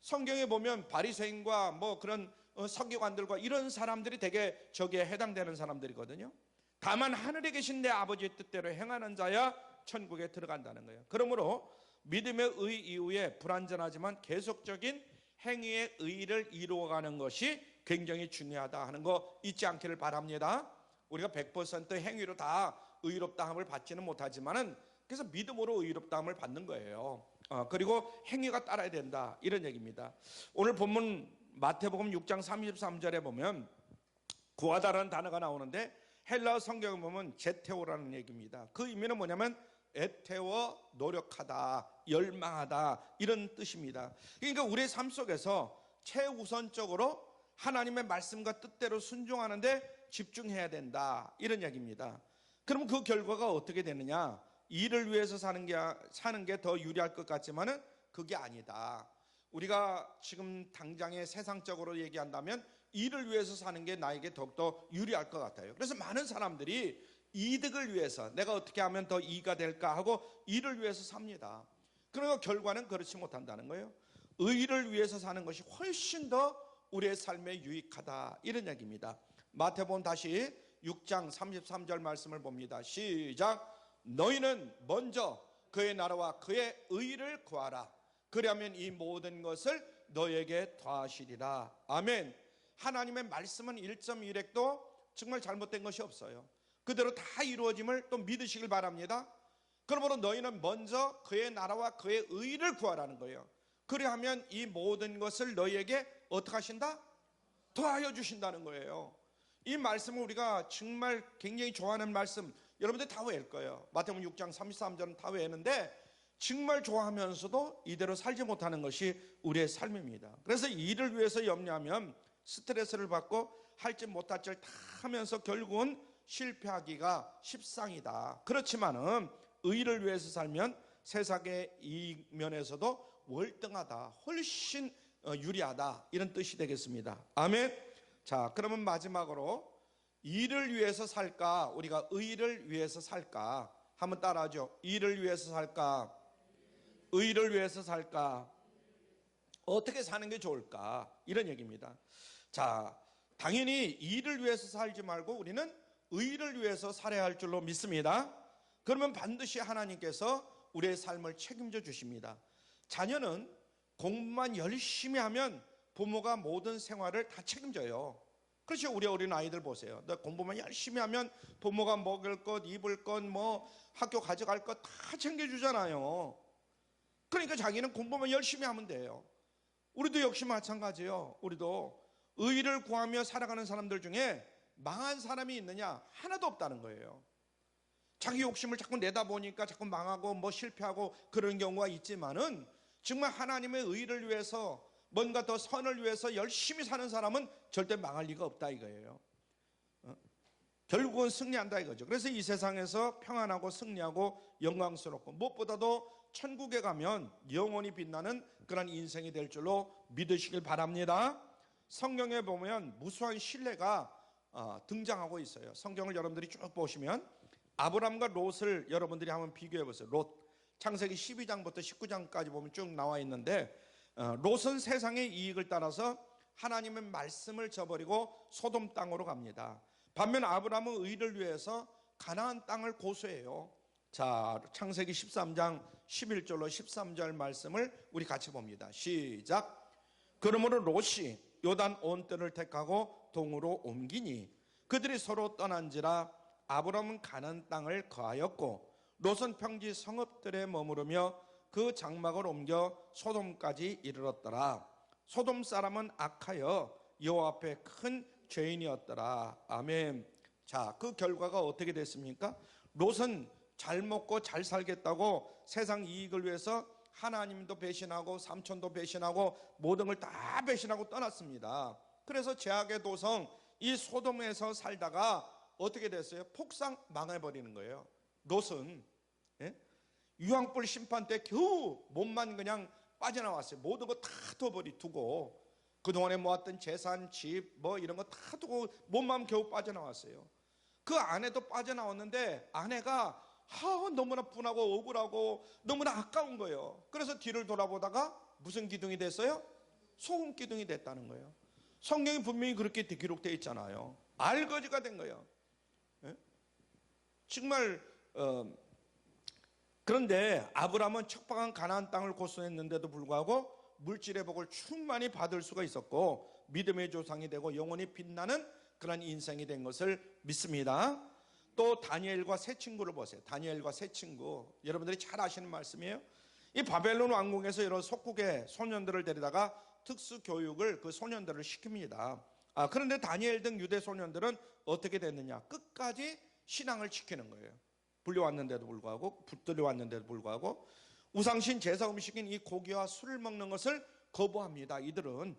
성경에 보면 바리새인과 뭐 그런 서기관들과 이런 사람들이 되게 저기에 해당되는 사람들이거든요. 다만 하늘에 계신 내 아버지의 뜻대로 행하는 자야 천국에 들어간다는 거예요. 그러므로 믿음의 의 이후에 불완전하지만 계속적인 행위의 의를 이루어가는 것이 굉장히 중요하다 하는 거 잊지 않기를 바랍니다. 우리가 100% 행위로 다 의롭다함을 받지는 못하지만은 그래서 믿음으로 의롭다함을 받는 거예요. 그리고 행위가 따라야 된다, 이런 얘기입니다. 오늘 본문 마태복음 6장 33절에 보면 구하다라는 단어가 나오는데 헬라어 성경에 보면 제테오라는 얘기입니다. 그 의미는 뭐냐면 애태워 노력하다, 열망하다, 이런 뜻입니다. 그러니까 우리의 삶 속에서 최우선적으로 하나님의 말씀과 뜻대로 순종하는데 집중해야 된다, 이런 얘기입니다. 그럼 그 결과가 어떻게 되느냐? 일을 위해서 사는 게 더 유리할 것 같지만은 그게 아니다. 우리가 지금 당장에 세상적으로 얘기한다면 일을 위해서 사는 게 나에게 더욱더 유리할 것 같아요. 그래서 많은 사람들이 이득을 위해서 내가 어떻게 하면 더 이익가 될까 하고 일을 위해서 삽니다. 그러나 결과는 그렇지 못한다는 거예요. 의를 위해서 사는 것이 훨씬 더 우리의 삶에 유익하다, 이런 얘기입니다. 마태복음 다시 6장 33절 말씀을 봅니다. 시작. 너희는 먼저 그의 나라와 그의 의를 구하라. 그러면 이 모든 것을 너에게 더하시리라. 아멘. 하나님의 말씀은 1.1획도 정말 잘못된 것이 없어요. 그대로 다 이루어짐을 또 믿으시길 바랍니다. 그러므로 너희는 먼저 그의 나라와 그의 의를 구하라는 거예요. 그리하면 이 모든 것을 너희에게 어떻게 하신다? 더하여 주신다는 거예요. 이 말씀을 우리가 정말 굉장히 좋아하는 말씀, 여러분들 다 외울 거예요. 마태복음 6장 33절은 다 외우는데 정말 좋아하면서도 이대로 살지 못하는 것이 우리의 삶입니다. 그래서 일을 위해서 염려하면 스트레스를 받고 할지 못할 줄 다 하면서 결국은 실패하기가 십상이다. 그렇지만은 의를 위해서 살면 세상의 이 면에서도 월등하다, 훨씬 유리하다, 이런 뜻이 되겠습니다. 아멘. 자, 그러면 마지막으로 일을 위해서 살까, 우리가 의를 위해서 살까? 한번 따라하죠. 일을 위해서 살까? 의를 위해서 살까? 어떻게 사는 게 좋을까? 이런 얘기입니다. 자, 당연히 일을 위해서 살지 말고 우리는 의를 위해서 살아야 할 줄로 믿습니다. 그러면 반드시 하나님께서 우리의 삶을 책임져 주십니다. 자녀는 공부만 열심히 하면 부모가 모든 생활을 다 책임져요. 그렇죠. 우리 어린 아이들 보세요. 공부만 열심히 하면 부모가 먹을 것, 입을 것, 뭐 학교 가져갈 것 다 챙겨주잖아요. 그러니까 자기는 공부만 열심히 하면 돼요. 우리도 역시 마찬가지예요. 우리도 의를 구하며 살아가는 사람들 중에 망한 사람이 있느냐? 하나도 없다는 거예요. 자기 욕심을 자꾸 내다보니까 자꾸 망하고 뭐 실패하고 그런 경우가 있지만은 정말 하나님의 의를 위해서 뭔가 더 선을 위해서 열심히 사는 사람은 절대 망할 리가 없다 이거예요. 결국은 승리한다 이거죠. 그래서 이 세상에서 평안하고 승리하고 영광스럽고 무엇보다도 천국에 가면 영원히 빛나는 그런 인생이 될 줄로 믿으시길 바랍니다. 성경에 보면 무수한 신뢰가 등장하고 있어요. 성경을 여러분들이 쭉 보시면 아브람과 롯을 여러분들이 한번 비교해 보세요. 롯, 창세기 12장부터 19장까지 보면 쭉 나와 있는데, 롯은 세상의 이익을 따라서 하나님의 말씀을 저버리고 소돔 땅으로 갑니다. 반면 아브람은 의를 위해서 가나안 땅을 고수해요. 자, 창세기 13장 11절로 13절 말씀을 우리 같이 봅니다. 시작. 그러므로 롯이 요단 온뜰을 택하고 동으로 옮기니 그들이 서로 떠난지라 아브람은 가나안 땅을 거하였고 롯은 평지 성읍들에 머무르며 그 장막을 옮겨 소돔까지 이르렀더라. 소돔 사람은 악하여 여호와 앞에 큰 죄인이었더라. 아멘. 자, 그 결과가 어떻게 됐습니까? 롯은 잘 먹고 잘 살겠다고 세상 이익을 위해서 하나님도 배신하고 삼촌도 배신하고 모든 걸 다 배신하고 떠났습니다. 그래서 제약의 도성 이 소돔에서 살다가 어떻게 됐어요? 폭삭 망해버리는 거예요. 롯은 유황불 심판 때 겨우 몸만 그냥 빠져나왔어요. 모든 거 다 두고 그동안에 모았던 재산, 집 뭐 이런 거 다 두고 몸만 겨우 빠져나왔어요. 그 아내도 빠져나왔는데 아내가 너무나 분하고 억울하고 너무나 아까운 거예요. 그래서 뒤를 돌아보다가 무슨 기둥이 됐어요? 소금 기둥이 됐다는 거예요. 성경이 분명히 그렇게 기록되어 있잖아요. 알거지가 된 거예요. 정말 그런데 아브람은 척박한 가나안 땅을 고수했는데도 불구하고 물질의 복을 충만히 받을 수가 있었고 믿음의 조상이 되고 영원히 빛나는 그런 인생이 된 것을 믿습니다. 또 다니엘과 세 친구를 보세요. 다니엘과 세 친구, 여러분들이 잘 아시는 말씀이에요. 이 바벨론 왕궁에서 여러 속국의 소년들을 데리다가 특수 교육을 그 소년들을 시킵니다. 그런데 다니엘 등 유대 소년들은 어떻게 됐느냐? 끝까지 신앙을 지키는 거예요. 불려왔는데도 불구하고, 붙들려왔는데도 불구하고 우상신 제사 음식인 이 고기와 술을 먹는 것을 거부합니다. 이들은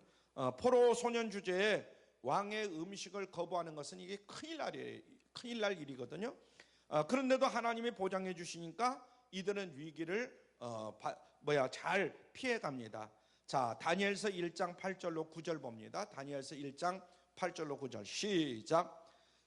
포로 소년 주제에 왕의 음식을 거부하는 것은 이게 큰일 날 일이거든요. 그런데도 하나님이 보장해 주시니까 이들은 위기를 잘 피해 갑니다. 자, 다니엘서 1장 8절로 9절 봅니다. 다니엘서 1장 8절로 9절 시작.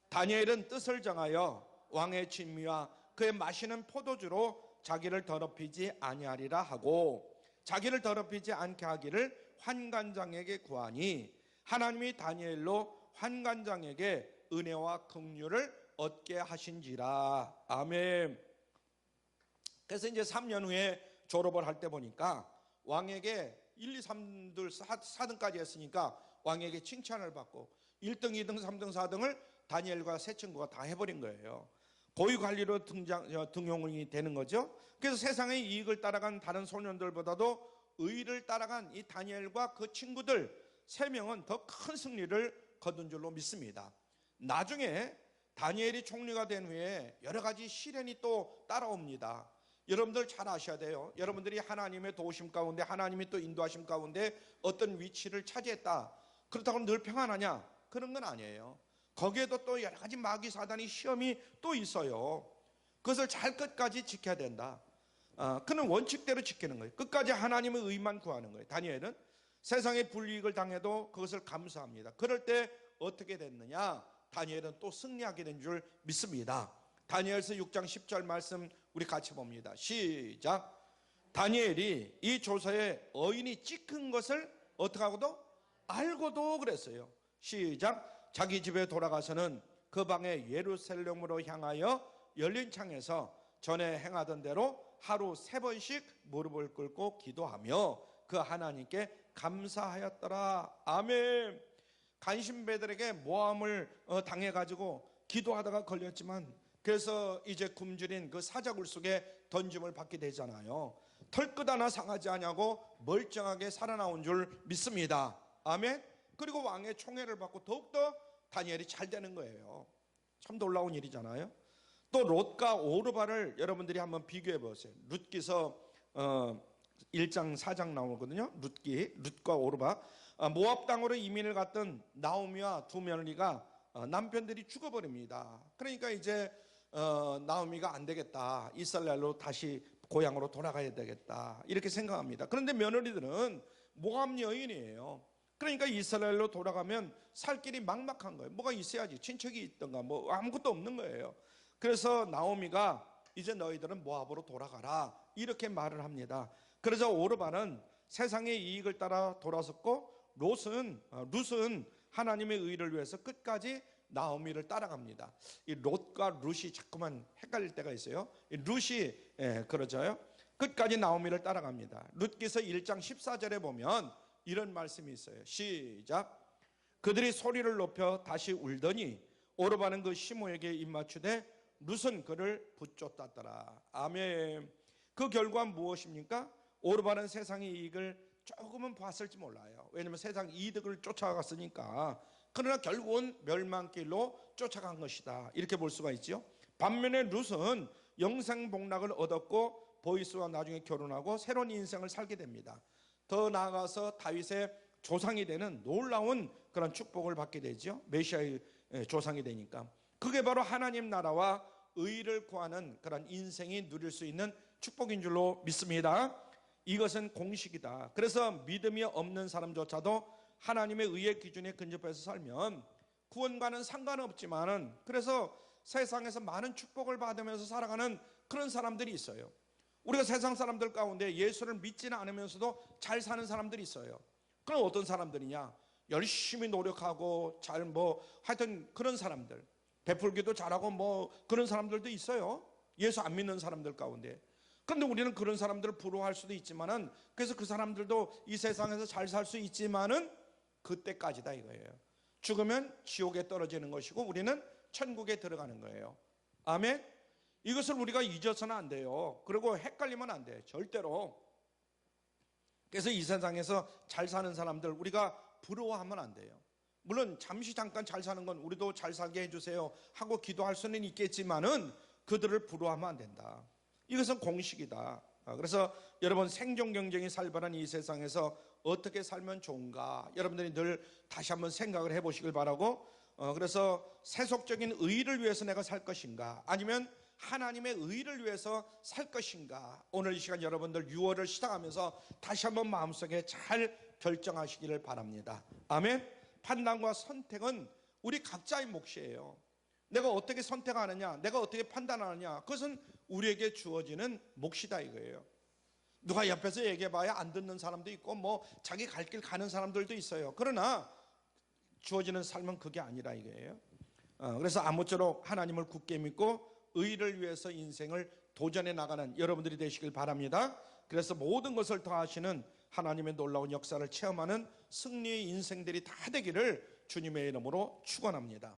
다니엘은 뜻을 정하여 왕의 진미와 그의 마시는 포도주로 자기를 더럽히지 아니하리라 하고 자기를 더럽히지 않게 하기를 환관장에게 구하니 하나님이 다니엘로 환관장에게 은혜와 긍휼을 얻게 하신지라. 아멘. 그래서 이제 3년 후에 졸업을 할 때 보니까 왕에게 1, 2, 3등, 4등까지 했으니까 왕에게 칭찬을 받고 1등, 2등, 3등, 4등을 다니엘과 세 친구가 다 해버린 거예요. 고위 관리로 등용이 되는 거죠. 그래서 세상의 이익을 따라간 다른 소년들보다도 의를 따라간 이 다니엘과 그 친구들 3명은 더 큰 승리를 거둔 줄로 믿습니다. 나중에 다니엘이 총리가 된 후에 여러 가지 시련이 또 따라옵니다. 여러분들 잘 아셔야 돼요. 여러분들이 하나님의 도우심 가운데 하나님이 또 인도하심 가운데 어떤 위치를 차지했다, 그렇다고 늘 평안하냐? 그런 건 아니에요. 거기에도 또 여러 가지 마귀 사단이 시험이 또 있어요. 그것을 잘 끝까지 지켜야 된다. 그는 원칙대로 지키는 거예요. 끝까지 하나님의 의만 구하는 거예요. 다니엘은 세상의 불이익을 당해도 그것을 감수합니다. 그럴 때 어떻게 됐느냐? 다니엘은 또 승리하게 된 줄 믿습니다. 다니엘서 6장 10절 말씀 우리 같이 봅니다. 시작. 다니엘이 이 조서에 어인이 찍힌 것을 어떻게 하고도 알고도 그랬어요. 시작. 자기 집에 돌아가서는 그 방에 예루살렘으로 향하여 열린 창에서 전에 행하던 대로 하루 3번씩 무릎을 꿇고 기도하며 그 하나님께 감사하였더라. 아멘. 간신배들에게 모함을 당해가지고 기도하다가 걸렸지만 그래서 이제 굶주린 그 사자굴 속에 던짐을 받게 되잖아요. 털끝 하나 상하지 않냐고 멀쩡하게 살아나온 줄 믿습니다. 아멘. 그리고 왕의 총애를 받고 더욱더 다니엘이 잘 되는 거예요. 참 놀라운 일이잖아요. 또 롯과 오르바를 여러분들이 한번 비교해 보세요. 룻기서 1장 4장 나오거든요. 룻과 오르바. 모압 땅으로 이민을 갔던 나오미와 두 며느리가 남편들이 죽어버립니다. 그러니까 이제 나오미가 안 되겠다, 이스라엘로 다시 고향으로 돌아가야 되겠다 이렇게 생각합니다. 그런데 며느리들은 모압 여인이에요. 그러니까 이스라엘로 돌아가면 살 길이 막막한 거예요. 뭐가 있어야지, 친척이 있던가 뭐 아무것도 없는 거예요. 그래서 나오미가 이제 너희들은 모압으로 돌아가라 이렇게 말을 합니다. 그래서 오르바는 세상의 이익을 따라 돌아섰고 룻은 하나님의 의를 위해서 끝까지 나오미를 따라갑니다. 이 롯과 룻이 자꾸만 헷갈릴 때가 있어요. 이 룻이 그러죠. 끝까지 나오미를 따라갑니다. 룻기서 1장 14절에 보면 이런 말씀이 있어요. 시작. 그들이 소리를 높여 다시 울더니 오르바는 그 시므에게 입맞추되 룻은 그를 붙쫓았더라. 아멘. 그 결과는 무엇입니까? 오르바는 세상의 이익을 조금은 봤을지 몰라요. 왜냐하면 세상 이득을 쫓아갔으니까. 그러나 결국은 멸망길로 쫓아간 것이다 이렇게 볼 수가 있죠. 반면에 룻은 영생복락을 얻었고 보이스와 나중에 결혼하고 새로운 인생을 살게 됩니다. 더 나아가서 다윗의 조상이 되는 놀라운 그런 축복을 받게 되죠. 메시아의 조상이 되니까. 그게 바로 하나님 나라와 의를 구하는 그런 인생이 누릴 수 있는 축복인 줄로 믿습니다. 이것은 공식이다. 그래서 믿음이 없는 사람조차도 하나님의 의의 기준에 근접해서 살면 구원과는 상관없지만은 그래서 세상에서 많은 축복을 받으면서 살아가는 그런 사람들이 있어요. 우리가 세상 사람들 가운데 예수를 믿지는 않으면서도 잘 사는 사람들이 있어요. 그럼 어떤 사람들이냐? 열심히 노력하고 잘 하여튼 그런 사람들, 베풀기도 잘하고 그런 사람들도 있어요. 예수 안 믿는 사람들 가운데. 그런데 우리는 그런 사람들을 부러워할 수도 있지만은 그래서 그 사람들도 이 세상에서 잘 살 수 있지만은 그때까지다 이거예요. 죽으면 지옥에 떨어지는 것이고 우리는 천국에 들어가는 거예요. 아멘. 이것을 우리가 잊어서는 안 돼요. 그리고 헷갈리면 안 돼. 절대로. 그래서 이 세상에서 잘 사는 사람들 우리가 부러워하면 안 돼요. 물론 잠시 잠깐 잘 사는 건 우리도 잘 살게 해주세요 하고 기도할 수는 있겠지만은 그들을 부러워하면 안 된다. 이것은 공식이다. 그래서 여러분 생존 경쟁이 살벌한 이 세상에서 어떻게 살면 좋은가 여러분들이 늘 다시 한번 생각을 해보시길 바라고 그래서 세속적인 의를 위해서 내가 살 것인가 아니면 하나님의 의를 위해서 살 것인가 오늘 이 시간 여러분들 6월을 시작하면서 다시 한번 마음속에 잘 결정하시기를 바랍니다. 아멘. 판단과 선택은 우리 각자의 몫이에요. 내가 어떻게 선택하느냐 내가 어떻게 판단하느냐 그것은 우리에게 주어지는 몫이다 이거예요. 누가 옆에서 얘기해봐야 안 듣는 사람도 있고 자기 갈 길 가는 사람들도 있어요. 그러나 주어지는 삶은 그게 아니라 이거예요. 그래서 아무쪼록 하나님을 굳게 믿고 의를 위해서 인생을 도전해 나가는 여러분들이 되시길 바랍니다. 그래서 모든 것을 더하시는 하나님의 놀라운 역사를 체험하는 승리의 인생들이 다 되기를 주님의 이름으로 축원합니다.